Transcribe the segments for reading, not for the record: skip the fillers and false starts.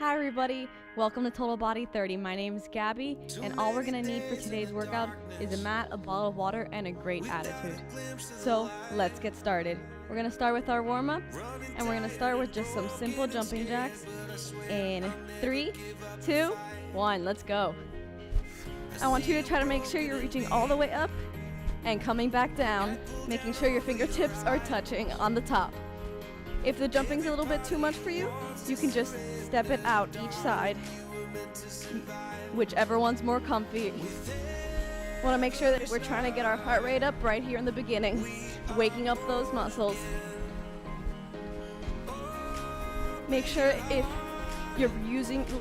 Hi everybody, welcome to Total Body 30. My name is Gaby, and all we're going to need for today's workout is a mat, a bottle of water, and a great attitude. So let's get started. We're going to start with our warm-up, and we're going to start with just some simple jumping jacks in 3, 2, 1, let's go. I want you to try to make sure you're reaching all the way up and coming back down, making sure your fingertips are touching on the top. If the jumping's a little bit too much for you, you can just step it out each side, whichever one's more comfy. Want to make sure that we're trying to get our heart rate up right here in the beginning, waking up those muscles. Make sure if you're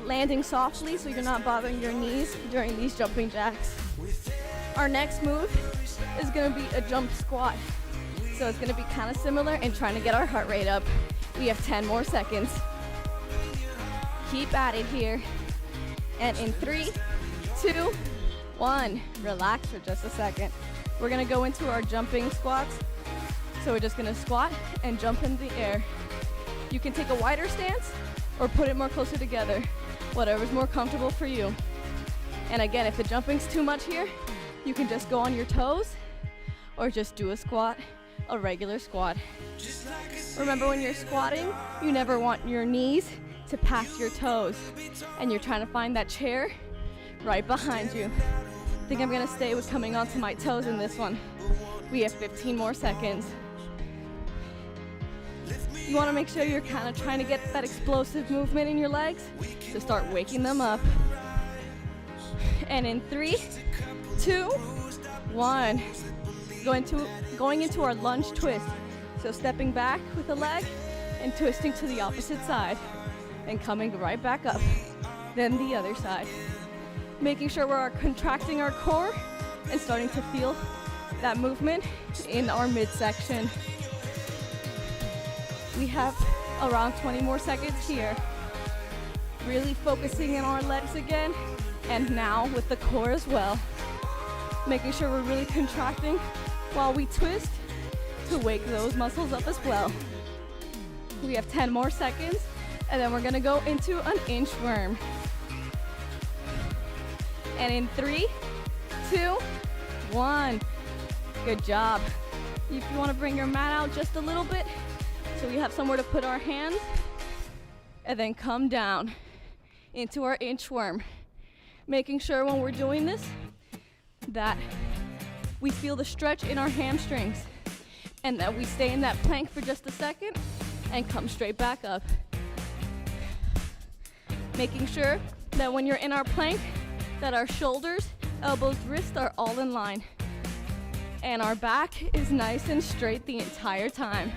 landing softly so you're not bothering your knees during these jumping jacks. Our next move is going to be a jump squat. So it's going to be kind of similar and trying to get our heart rate up. We have 10 more seconds. Keep at it here. And in 3, 2, 1, relax for just a second. We're going to go into our jumping squats. So we're just going to squat and jump in the air. You can take a wider stance or put it more closer together, whatever's more comfortable for you. And again, if the jumping's too much here, you can just go on your toes or just do a squat, a regular squat. Remember, when you're squatting, you never want your knees to pass your toes, and you're trying to find that chair right behind you. I think I'm gonna stay with coming onto my toes in this one. We have 15 more seconds. You wanna make sure you're kind of trying to get that explosive movement in your legs to start waking them up. And in 3, 2, 1, going into our lunge twist. So stepping back with the leg and twisting to the opposite side and coming right back up. Then the other side. Making sure we're contracting our core and starting to feel that movement in our midsection. We have around 20 more seconds here. Really focusing in our legs again, and now with the core as well. Making sure we're really contracting while we twist to wake those muscles up as well. We have 10 more seconds, and then we're gonna go into an inchworm. And in 3, 2, 1. Good job. If you wanna bring your mat out just a little bit, so we have somewhere to put our hands, and then come down into our inchworm. Making sure when we're doing this, that we feel the stretch in our hamstrings, and that we stay in that plank for just a second and come straight back up. Making sure that when you're in our plank, that our shoulders, elbows, wrists are all in line, and our back is nice and straight the entire time.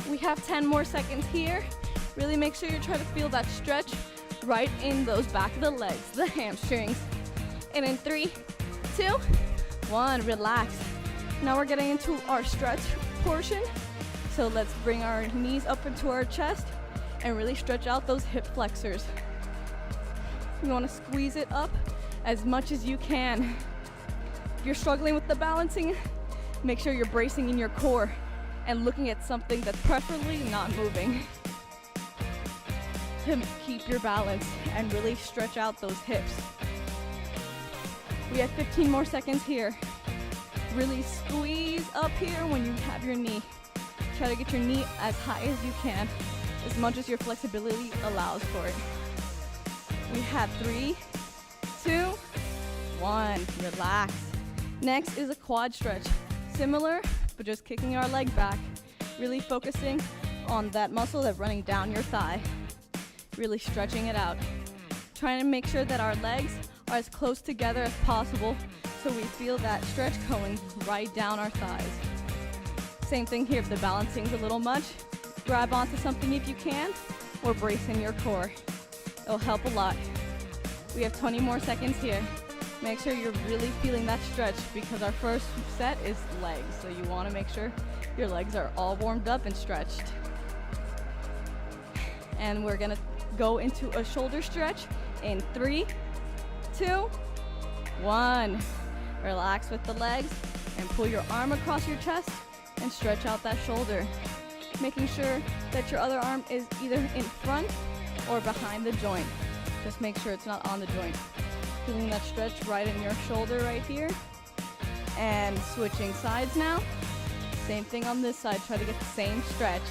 We have 10 more seconds here. Really make sure you try to feel that stretch right in those back of the legs, the hamstrings. And in 3, 2, 1, relax. Now we're getting into our stretch portion. So let's bring our knees up into our chest and really stretch out those hip flexors. You want to squeeze it up as much as you can. If you're struggling with the balancing, make sure you're bracing in your core and looking at something that's preferably not moving to keep your balance and really stretch out those hips. We have 15 more seconds here. Really squeeze up here when you have your knee. Try to get your knee as high as you can, as much as your flexibility allows for it. We have 3, 2, 1, relax. Next is a quad stretch. Similar, but just kicking our leg back. Really focusing on that muscle that's running down your thigh. Really stretching it out. Trying to make sure that our legs are as close together as possible so we feel that stretch going right down our thighs. Same thing here, if the balancing's a little much, grab onto something if you can, or brace in your core. It'll help a lot. We have 20 more seconds here. Make sure you're really feeling that stretch, because our first set is legs, so you want to make sure your legs are all warmed up and stretched. And we're gonna go into a shoulder stretch in 3, 2, 1. Relax with the legs and pull your arm across your chest and stretch out that shoulder. making sure that your other arm is either in front or behind the joint. Just make sure it's not on the joint. Feeling that stretch right in your shoulder right here. And switching sides now. Same thing on this side, try to get the same stretch.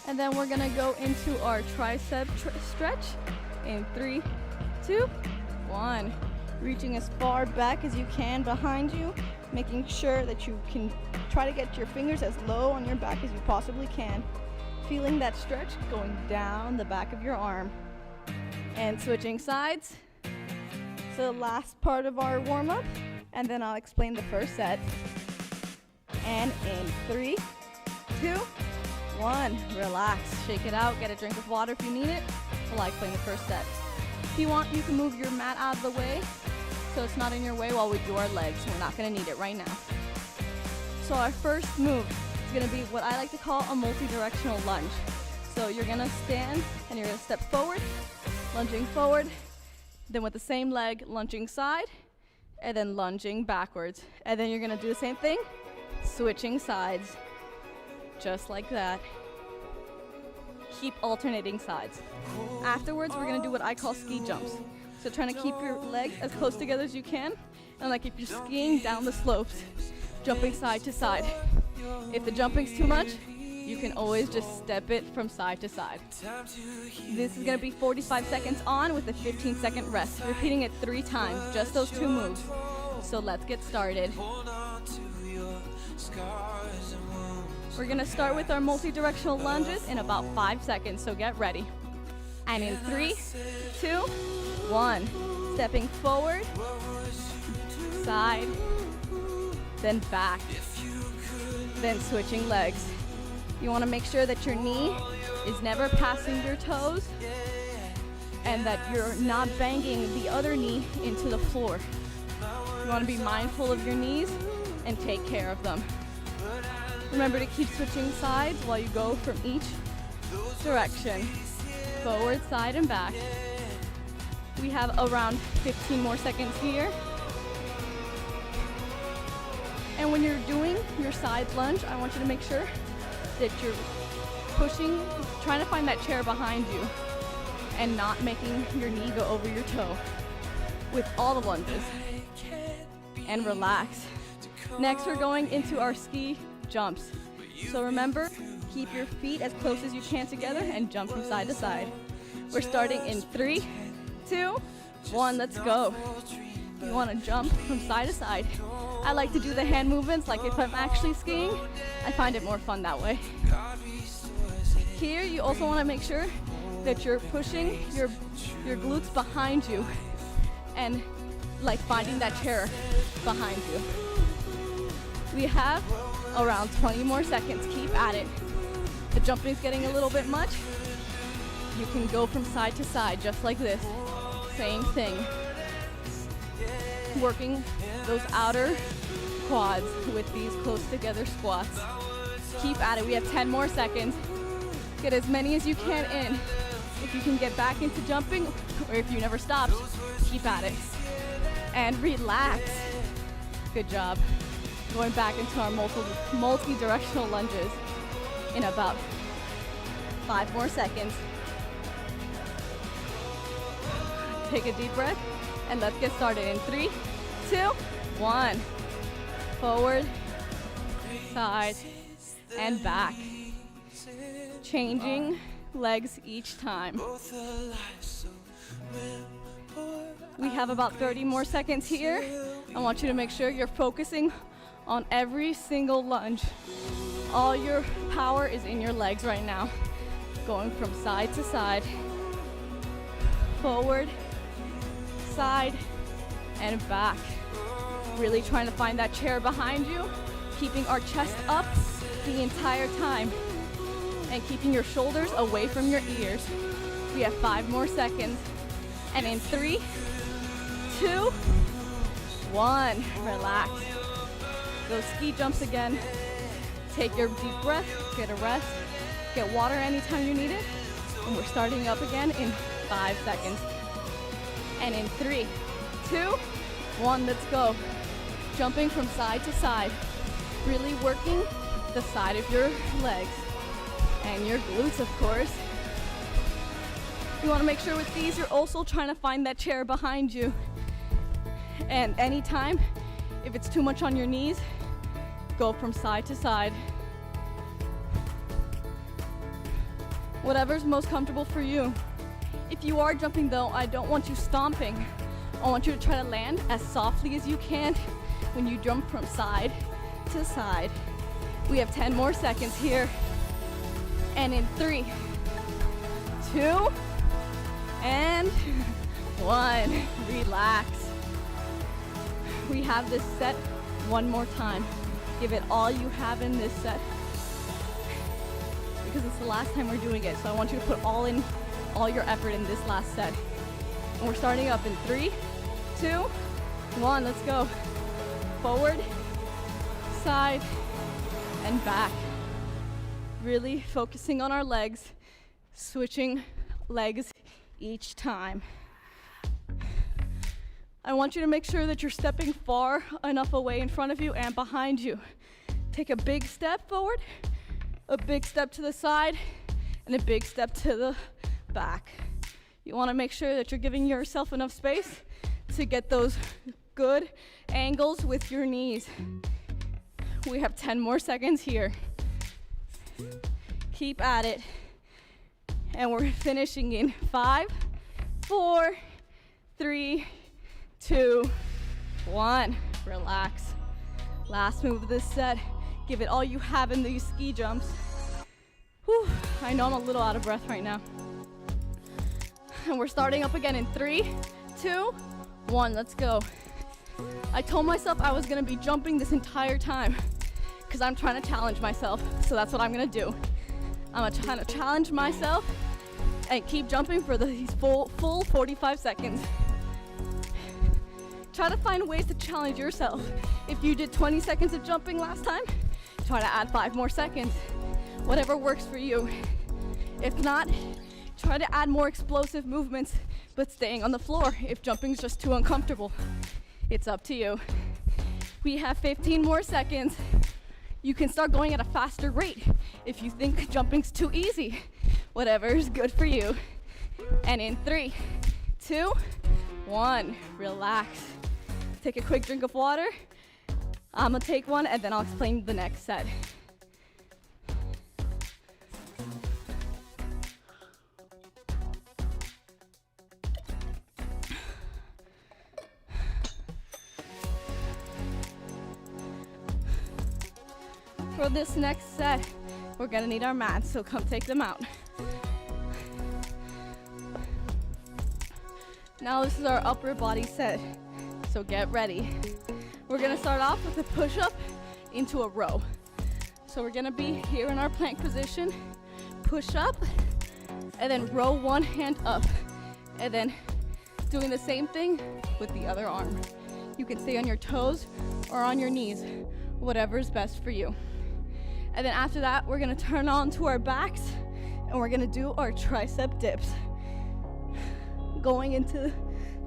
And then we're gonna go into our tricep stretch in 3, 2, 1. Reaching as far back as you can behind you, making sure that you can try to get your fingers as low on your back as you possibly can. Feeling that stretch going down the back of your arm. And switching sides. So the last part of our warm-up, and then I'll explain the first set. And in 3, 2, 1, relax, shake it out, get a drink of water if you need it, while I explain the first set. If you want, you can move your mat out of the way so it's not in your way while we do our legs. We're not gonna need it right now. So our first move is gonna be what I like to call a multi-directional lunge. So you're gonna stand and you're gonna step forward, lunging forward, then with the same leg, lunging side, and then lunging backwards. And then you're gonna do the same thing, switching sides, just like that. Keep alternating sides. Afterwards, we're gonna do what I call ski jumps. So trying to keep your legs as close together as you can, and like if you're skiing down the slopes, jumping side to side. If the jumping's too much, you can always just step it from side to side. This is gonna be 45 seconds on with a 15-second rest, repeating it 3 times, just those 2 moves. So let's get started. We're gonna start with our multi-directional lunges in about 5 seconds, so get ready. And in 3, 2, 1, stepping forward, side, then back, then switching legs. You wanna make sure that your knee is never passing your toes and that you're not banging the other knee into the floor. You wanna be mindful of your knees and take care of them. Remember to keep switching sides while you go from each direction. Forward, side, and back. We have around 15 more seconds here. And when you're doing your side lunge, I want you to make sure that you're pushing, trying to find that chair behind you and not making your knee go over your toe with all the lunges. And relax. Next, we're going into our ski jumps. So remember, keep your feet as close as you can together and jump from side to side. We're starting in 3, 2, 1, let's go. You want to jump from side to side. I like to do the hand movements like if I'm actually skiing. I find it more fun that way. Here, you also want to make sure that you're pushing your glutes behind you and like finding that chair behind you. We have around 20 more seconds. Keep at it. The jumping's getting a little bit much. You can go from side to side just like this. Same thing. Working those outer quads with these close together squats. Keep at it. We have 10 more seconds. Get as many as you can in. If you can get back into jumping, or if you never stopped, keep at it. And relax. Good job. Going back into our multi-directional lunges in about 5 more seconds. Take a deep breath and let's get started in 3, 2, 1. Forward, side, and back. Changing legs each time. We have about 30 more seconds here. I want you to make sure you're focusing on every single lunge. All your power is in your legs right now. Going from side to side, forward, side, and back. Really trying to find that chair behind you, keeping our chest up the entire time, and keeping your shoulders away from your ears. We have 5 more seconds. And in 3, 2, 1, relax. Those ski jumps again. Take your deep breath, get a rest, get water anytime you need it. And we're starting up again in 5 seconds. And in 3, 2, 1, let's go. Jumping from side to side. Really working the side of your legs and your glutes, of course. You want to make sure with these you're also trying to find that chair behind you. And anytime, if it's too much on your knees, go from side to side. Whatever's most comfortable for you. If you are jumping though, I don't want you stomping. I want you to try to land as softly as you can when you jump from side to side. We have 10 more seconds here. And in 3, 2, and 1. Relax. We have this set one more time. Give it all you have in this set, because it's the last time we're doing it. So I want you to put all your effort in this last set. And we're starting up in 3, 2, 1. Let's go. Forward, side, and back. Really focusing on our legs, switching legs each time. I want you to make sure that you're stepping far enough away in front of you and behind you. Take a big step forward, a big step to the side, and a big step to the back. You want to make sure that you're giving yourself enough space to get those good angles with your knees. We have 10 more seconds here. Keep at it. And we're finishing in 5, 4, 3, 2, 1. Relax. Last move of this set. Give it all you have in these ski jumps. Whew, I know I'm a little out of breath right now. And we're starting up again in 3, 2, 1. Let's go. I told myself I was gonna be jumping this entire time because I'm trying to challenge myself. So that's what I'm gonna do. I'm trying to challenge myself and keep jumping for these full 45 seconds. Try to find ways to challenge yourself. If you did 20 seconds of jumping last time, try to add 5 more seconds. Whatever works for you. If not, try to add more explosive movements, but staying on the floor if jumping's just too uncomfortable. It's up to you. We have 15 more seconds. You can start going at a faster rate if you think jumping's too easy. Whatever is good for you. And in 3, 2, 1, relax. Take a quick drink of water. I'm gonna take one and then I'll explain the next set. For this next set, we're gonna need our mats, so come take them out. Now this is our upper body set, so get ready. We're gonna start off with a push-up into a row. So we're gonna be here in our plank position, push up, and then row one hand up, and then doing the same thing with the other arm. You can stay on your toes or on your knees, whatever is best for you. And then after that, we're gonna turn on to our backs and we're gonna do our tricep dips. Going into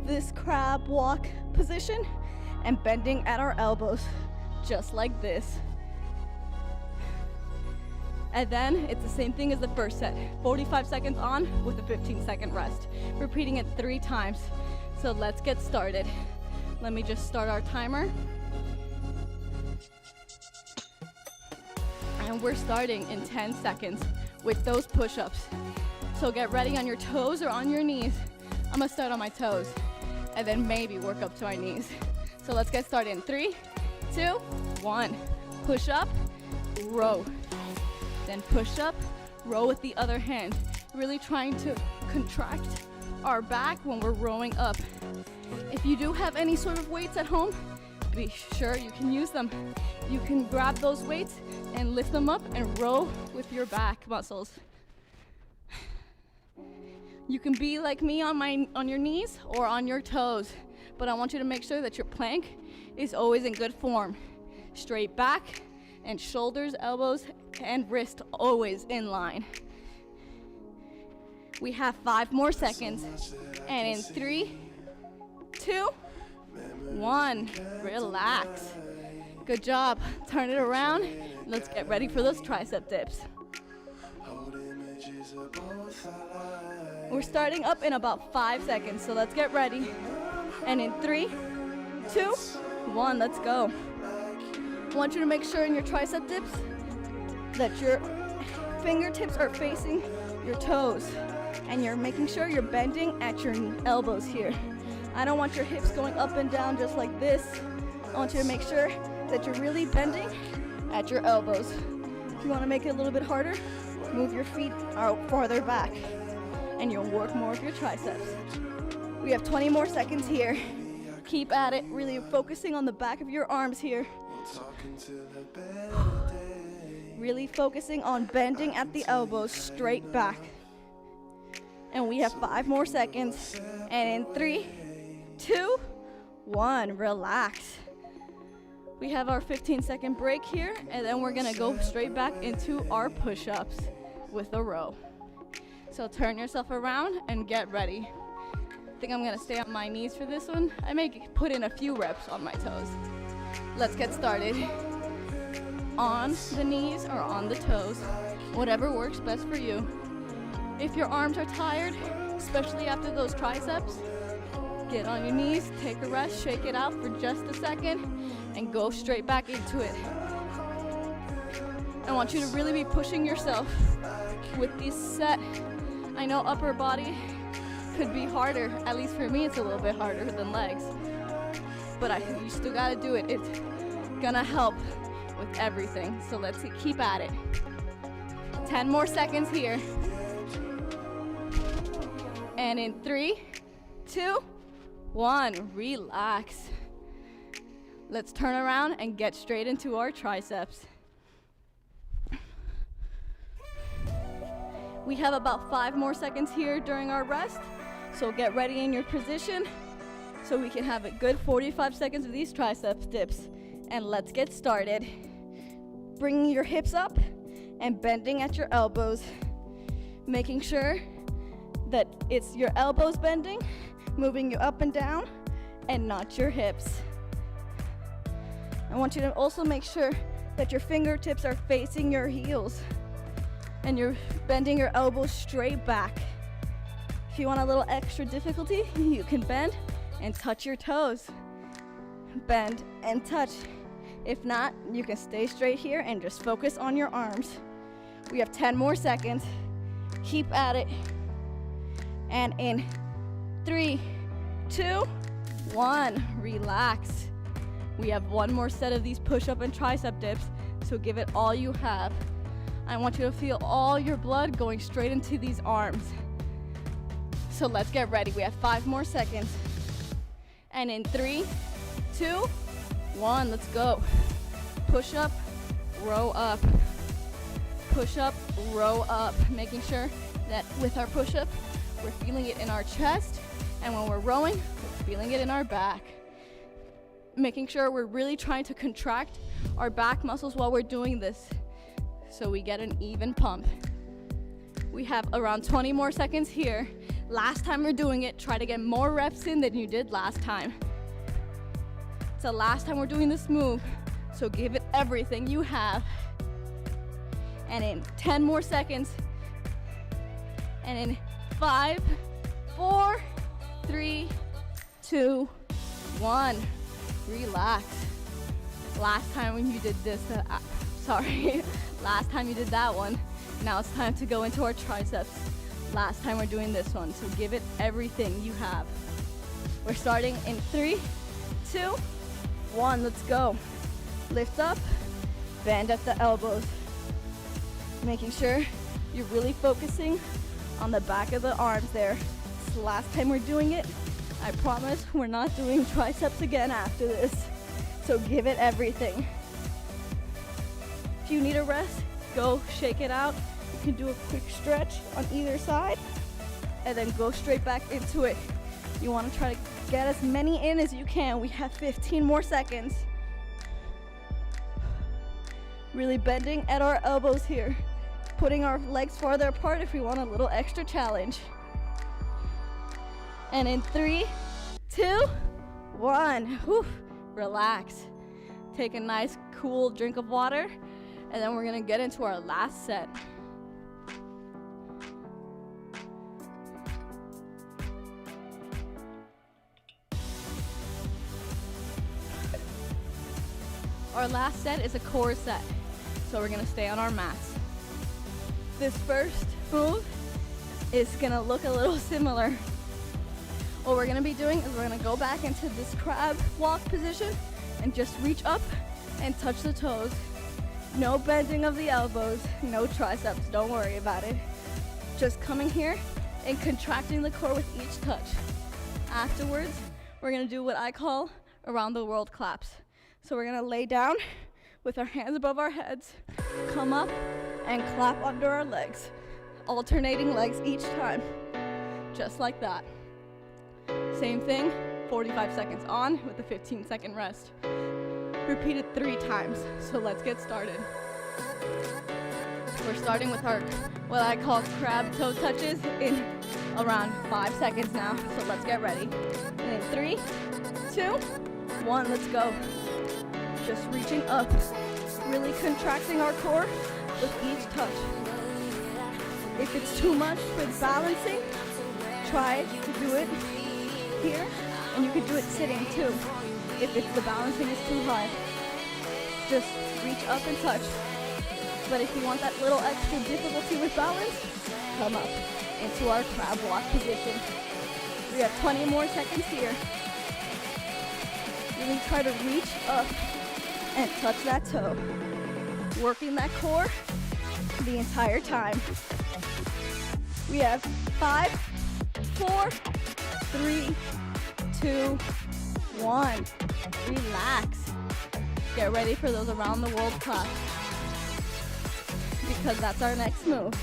this crab walk position and bending at our elbows, just like this. And then it's the same thing as the first set, 45 seconds on with a 15-second rest. Repeating it 3 times. So let's get started. Let me just start our timer. And we're starting in 10 seconds with those push-ups. So get ready on your toes or on your knees. I'm gonna start on my toes and then maybe work up to our knees. So let's get started in 3, 2, 1. Push up, row. Then push up, row with the other hand. Really trying to contract our back when we're rowing up. If you do have any sort of weights at home, be sure you can use them. You can grab those weights and lift them up and row with your back muscles. You can be like me on your knees or on your toes, but I want you to make sure that your plank is always in good form. Straight back and shoulders, elbows, and wrist always in line. We have 5 more seconds. And in 3, 2, 1, relax. Good job. Turn it around. Let's get ready for those tricep dips. We're starting up in about 5 seconds, so let's get ready. And in 3, 2, 1, let's go. I want you to make sure in your tricep dips that your fingertips are facing your toes, and you're making sure you're bending at your elbows here. I don't want your hips going up and down just like this. I want you to make sure that you're really bending at your elbows. If you want to make it a little bit harder, move your feet out farther back, and you'll work more of your triceps. We have 20 more seconds here. Keep at it, really focusing on the back of your arms here. Really focusing on bending at the elbows straight back. And we have 5 more seconds. And in 3, 2, 1, relax. We have our 15-second break here, and then we're gonna go straight back into our push-ups with a row. So turn yourself around and get ready. I think I'm gonna stay on my knees for this one. I may put in a few reps on my toes. Let's get started. On the knees or on the toes, whatever works best for you. If your arms are tired, especially after those triceps, get on your knees, take a rest, shake it out for just a second, and go straight back into it. I want you to really be pushing yourself with this set. I know upper body could be harder, at least for me it's a little bit harder than legs, but you still gotta do it. It's gonna help with everything, so let's keep at it. 10 more seconds here. And in 3, 2, 1, relax. Let's turn around and get straight into our triceps. We have about 5 more seconds here during our rest, so get ready in your position so we can have a good 45 seconds of these triceps dips. And let's get started. Bringing your hips up and bending at your elbows, making sure that it's your elbows bending, moving you up and down, and not your hips. I want you to also make sure that your fingertips are facing your heels and you're bending your elbows straight back. If you want a little extra difficulty, you can bend and touch your toes. Bend and touch. If not, you can stay straight here and just focus on your arms. We have 10 more seconds. Keep at it. And in 3, 2, 1, relax. We have 1 more set of these push-up and tricep dips, so give it all you have. I want you to feel all your blood going straight into these arms. So let's get ready. We have 5 more seconds. And in 3, 2, 1, let's go. Push up, row up. Push up, row up. Making sure that with our push up, we're feeling it in our chest, and when we're rowing, we're feeling it in our back. Making sure we're really trying to contract our back muscles while we're doing this, so we get an even pump. We have around 20 more seconds here. Last time we're doing it, try to get more reps in than you did last time. It's the last time we're doing this move, so give it everything you have. And in 10 more seconds, and in 5, 4, 3, 2, 1, relax. Last time when you did this, last time you did that one. Now it's time to go into our triceps. Last time we're doing this one, so give it everything you have. We're starting in 3, 2, 1, let's go. Lift up, bend at the elbows. Making sure you're really focusing on the back of the arms there. It's the last time we're doing it. I promise we're not doing triceps again after this, so give it everything. If you need a rest, go shake it out. You can do a quick stretch on either side and then go straight back into it. You want to try to get as many in as you can. We have 15 more seconds. Really bending at our elbows here. Putting our legs farther apart if we want a little extra challenge. And in 3, 2, 1, relax. take a nice cool drink of water, and then we're gonna get into our last set. Our last set is a core set, so we're gonna stay on our mats. This first move is gonna look a little similar. What we're gonna be doing is we're gonna go back into this crab walk position and just reach up and touch the toes. No bending of the elbows, no triceps, don't worry about it. Just coming here and contracting the core with each touch. Afterwards, we're gonna do what I call around the world claps. So we're gonna lay down with our hands above our heads, come up and clap under our legs, alternating legs each time, just like that. Same thing, 45 seconds on with a 15-second rest. Repeat it 3 times, so let's get started. We're starting with our, what I call crab toe touches in around 5 seconds now, so let's get ready. And in 3, 2, 1, let's go. Just reaching up, really contracting our core with each touch. If it's too much for balancing, try to do it here, and you can do it sitting too. If the balancing is too high, just reach up and touch. But if you want that little extra difficulty with balance, come up into our crab walk position. We have 20 more seconds here. Really try to reach up and touch that toe. Working that core the entire time. We have 5, 4, 3, 2, 1. Relax. Get ready for those around the world claps, because that's our next move.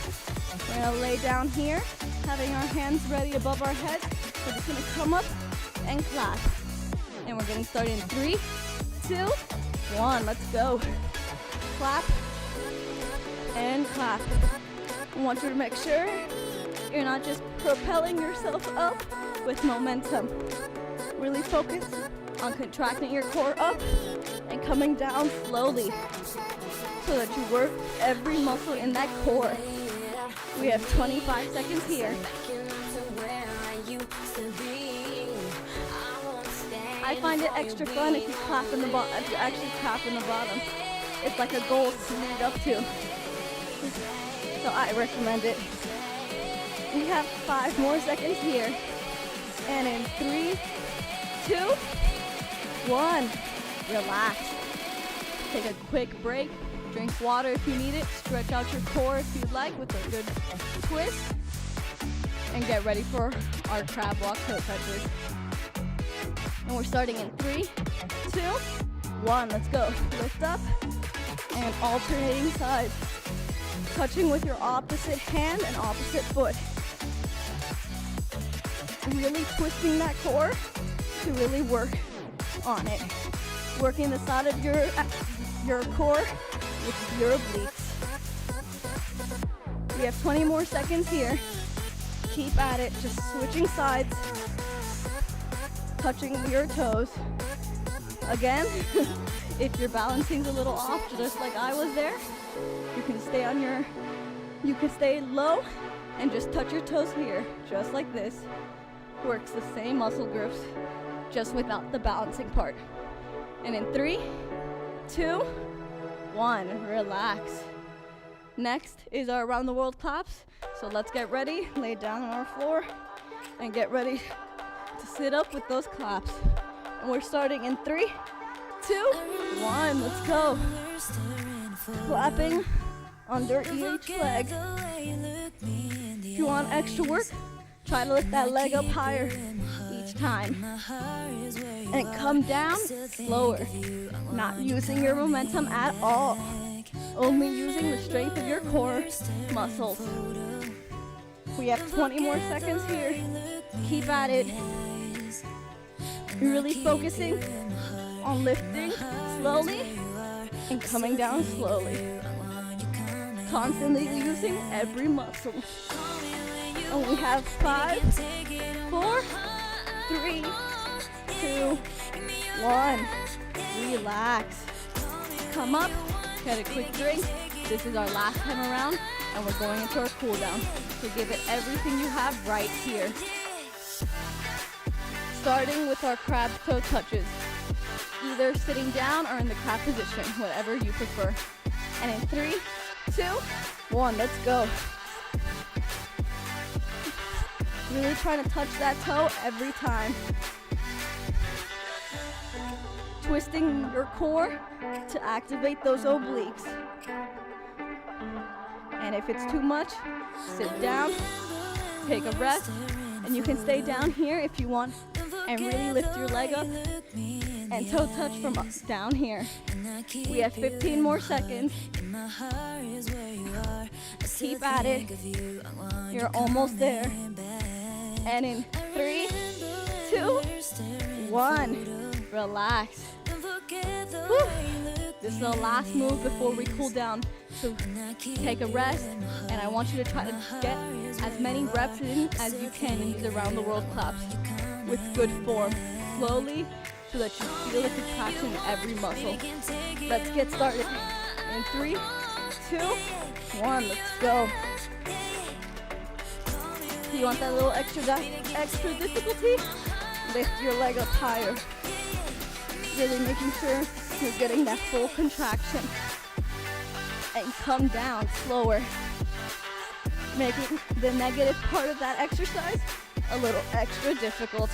We're gonna lay down here, having our hands ready above our head. We're just gonna come up and clap. And we're getting started in 3, 2, 1. Let's go. Clap and clap. I want you to make sure you're not just propelling yourself up with momentum. Really focus on contracting your core up and coming down slowly so that you work every muscle in that core. We have 25 seconds here. I find it extra fun if you clap in the bottom, if you actually clap in the bottom. It's like a goal to lead up to. So I recommend it. We have 5 more seconds here. And in 3, 2, 1, relax. Take a quick break, drink water if you need it, stretch out your core if you'd like with a good twist, and get ready for our crab walk toe touches. And we're starting in 3, 2, 1, let's go. Lift up and alternating sides, touching with your opposite hand and opposite foot. Really twisting that core to really work on it. Working the side of your core with your obliques. We have 20 more seconds here. Keep at it, just switching sides, touching your toes. Again, if your balancing's a little off, just like I was there, you can stay low and just touch your toes here, just like this. Works the same muscle groups, just without the balancing part. And in 3, 2, 1, relax. Next is our around the world claps. So let's get ready, lay down on our floor, and get ready to sit up with those claps. And we're starting in 3, 2, 1, let's go. Clapping under each leg. If you want extra work, try to lift that leg up higher each time. And come down slower, not using your momentum at all. Only using the strength of your core muscles. We have 20 more seconds here. Keep at it. You're really focusing on lifting slowly and coming down slowly. Constantly using every muscle. And we have 5, 4, 3, 2, 1. Relax. come up, get a quick drink. This is our last time around, and we're going into our cool down. So give it everything you have right here. Starting with our crab toe touches. Either sitting down or in the crab position, whatever you prefer. And in 3, 2, 1, let's go. Really trying to touch that toe every time. Twisting your core to activate those obliques. And if it's too much, sit down, take a rest, and you can stay down here if you want, and really lift your leg up and toe touch from down here. We have 15 more seconds. Keep at it. You're almost there. And in 3, 2, 1, relax. Woo. This is the last move before we cool down. So take a rest, and I want you to try to get as many reps in as you can in these around the world claps with good form, slowly, so that you feel the contraction in every muscle. Let's get started. In 3, 2, 1, let's go. You want that little extra difficulty? Lift your leg up higher. Really making sure you're getting that full contraction. And come down slower. Making the negative part of that exercise a little extra difficult.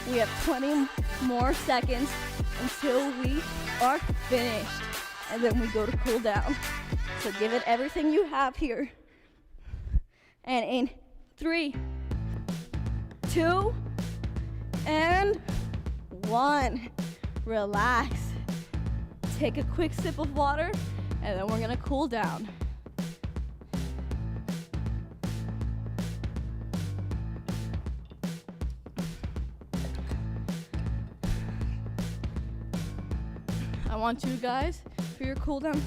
We have 20 more seconds until we are finished. And then we go to cool down. So give it everything you have here. And in 3, 2, and 1. Relax. Take a quick sip of water, and then we're gonna cool down. I want you guys, for your cool down,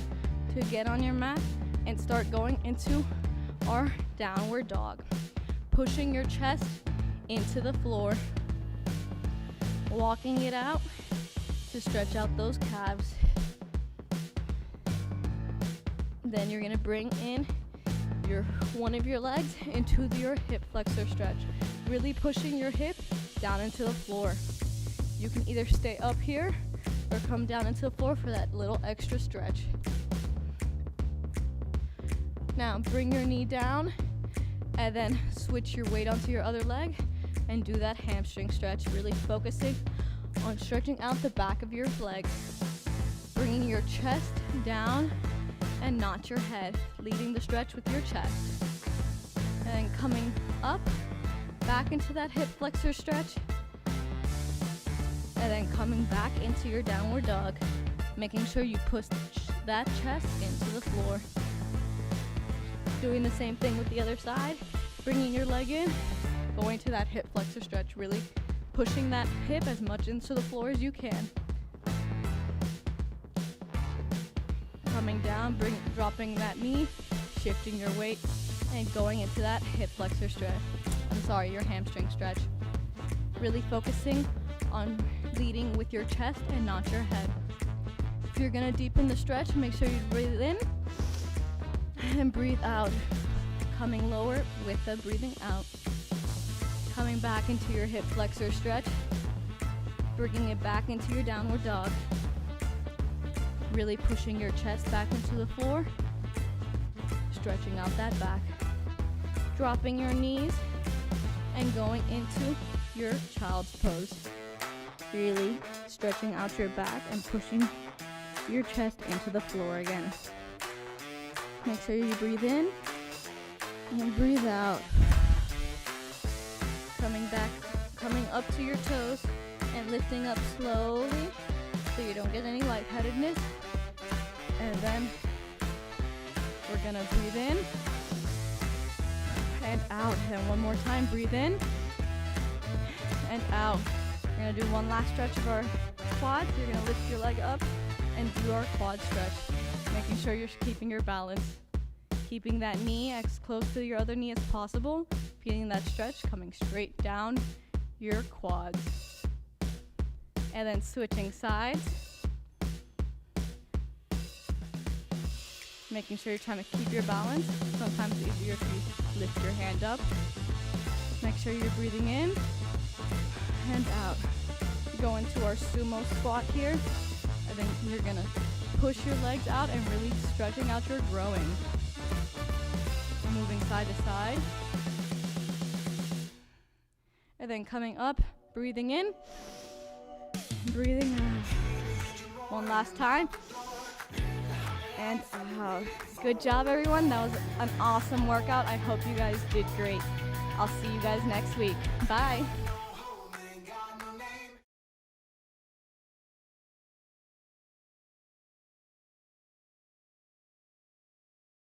to get on your mat and start going into our downward dog. Pushing your chest into the floor. Walking it out to stretch out those calves. Then you're gonna bring in one of your legs into your hip flexor stretch. Really pushing your hip down into the floor. You can either stay up here or come down into the floor for that little extra stretch. Now bring your knee down and then switch your weight onto your other leg and do that hamstring stretch, really focusing on stretching out the back of your leg. Bringing your chest down and not your head, leading the stretch with your chest. And then coming up, back into that hip flexor stretch, and then coming back into your downward dog, making sure you push that chest into the floor. Doing the same thing with the other side, bringing your leg in, going to that hip flexor stretch, really pushing that hip as much into the floor as you can. Coming down, dropping that knee, shifting your weight, and going into that hip flexor stretch. Your hamstring stretch. Really focusing on leading with your chest and not your head. If you're gonna deepen the stretch, make sure you breathe in and breathe out. Coming lower with the breathing out. Coming back into your hip flexor stretch. Bringing it back into your downward dog. Really pushing your chest back into the floor. Stretching out that back. Dropping your knees and going into your child's pose. Really stretching out your back and pushing your chest into the floor again. Make sure you breathe in and breathe out. Coming back, coming up to your toes and lifting up slowly so you don't get any lightheadedness. And then we're gonna breathe in and out. And one more time, breathe in and out. We're gonna do one last stretch of our quads. You're gonna lift your leg up and do our quad stretch, making sure you're keeping your balance. Keeping that knee as close to your other knee as possible. Feeling that stretch coming straight down your quads. And then switching sides. making sure you're trying to keep your balance. Sometimes it's easier if you lift your hand up. Make sure you're breathing in, hands out. Go into our sumo squat here, and then you're gonna push your legs out and really stretching out your growing. Moving side to side. And then coming up, breathing in, breathing out. One last time. And out. Good job, everyone. That was an awesome workout. I hope you guys did great. I'll see you guys next week. Bye.